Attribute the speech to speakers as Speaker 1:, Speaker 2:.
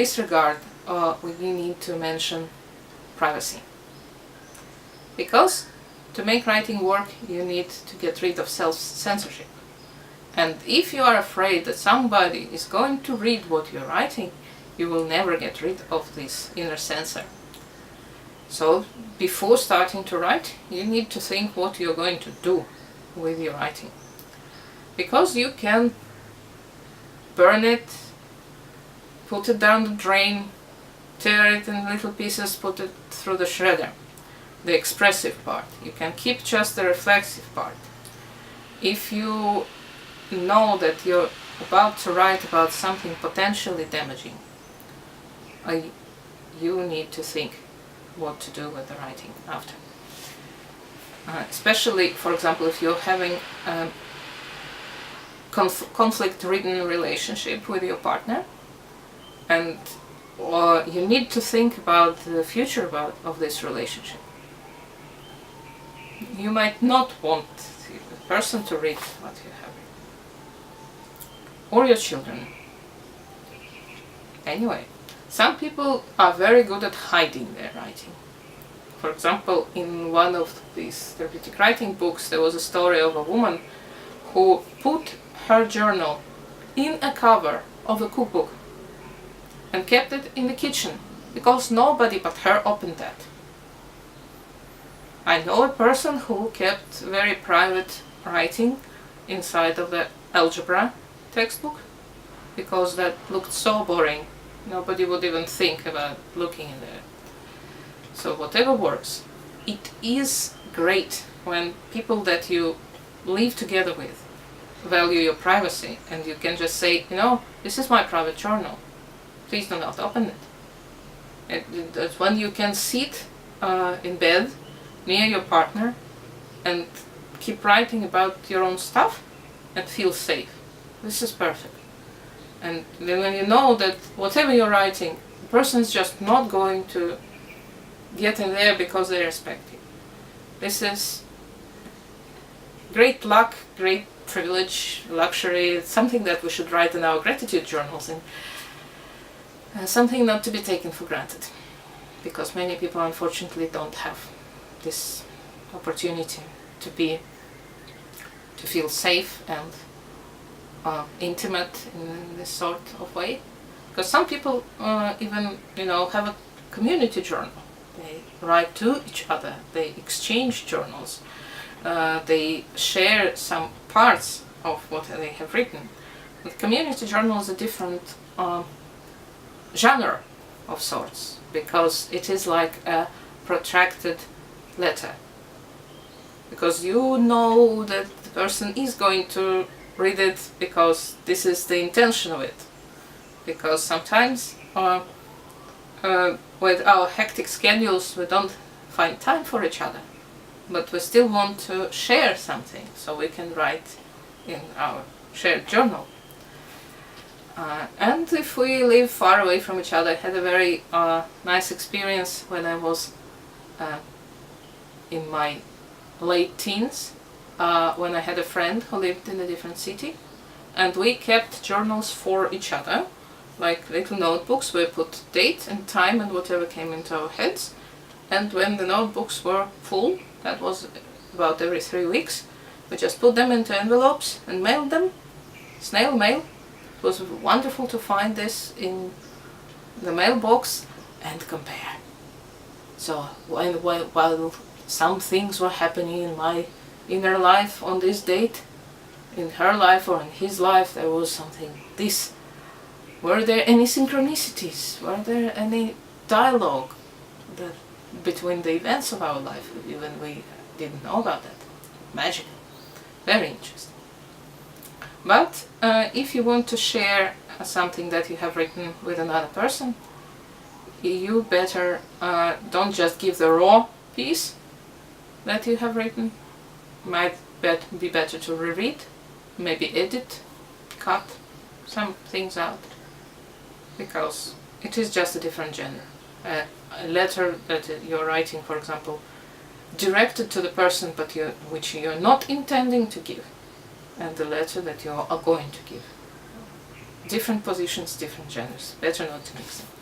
Speaker 1: this regard, we need to mention privacy. Because to make writing work, you need to get rid of self-censorship. And if you are afraid that somebody is going to read what you're writing, you will never get rid of this inner censor. So before starting to write, you need to think what you're going to do with your writing. Because you can burn it, put it down the drain, tear it in little pieces, put it through the shredder. The expressive part. You can keep just the reflexive part. If you know that you're about to write about something potentially damaging, you need to think what to do with the writing after. Especially, for example, if you're having a conflict-ridden relationship with your partner, and you need to think about the future of this relationship. You might not want the person to read what you have written. Or your children. Anyway, some people are very good at hiding their writing. For example, in one of these therapeutic writing books, there was a story of a woman who put her journal in a cover of a cookbook and kept it in the kitchen because nobody but her opened that. I know a person who kept very private writing inside of the algebra textbook because that looked so boring. Nobody would even think about looking in there. So whatever works. It is great when people that you live together with value your privacy and you can just say, you know, this is my private journal. Please do not open it. That's when you can sit in bed near your partner and keep writing about your own stuff and feel safe. This is perfect. And then when you know that whatever you're writing, the person is just not going to get in there because they respect you. This is great luck, great privilege, luxury. It's something that we should write in our gratitude journals, and something not to be taken for granted, because many people unfortunately don't have this opportunity to feel safe and intimate in this sort of way. Because some people even have a community journal. They write to each other, they exchange journals, they share some parts of what they have written. The community journal is a different genre of sorts, because it is like a protracted letter. Because you know that the person is going to read it because this is the intention of it. Because sometimes with our hectic schedules we don't find time for each other, but we still want to share something, so we can write in our shared journal. And if we live far away from each other, I had a very nice experience when I was in my late teens, when I had a friend who lived in a different city, and we kept journals for each other, like little notebooks. We put date and time and whatever came into our heads, and when the notebooks were full, that was about every 3 weeks, we just put them into envelopes and mailed them, snail mail. It was wonderful to find this in the mailbox and compare. So while some things were happening in my inner life on this date, in her life or in his life there was something this. Were there any synchronicities? Were there any dialogue between the events of our life? Even we didn't know about that. Magical. Very interesting. But if you want to share something that you have written with another person, you better don't just give the raw piece that you have written. Might be better to reread, maybe edit, cut some things out, because it is just a different genre. A letter that you're writing, for example, directed to the person but which you're not intending to give, and the letter that you are going to give. different positions, different genders. Better not to mix them.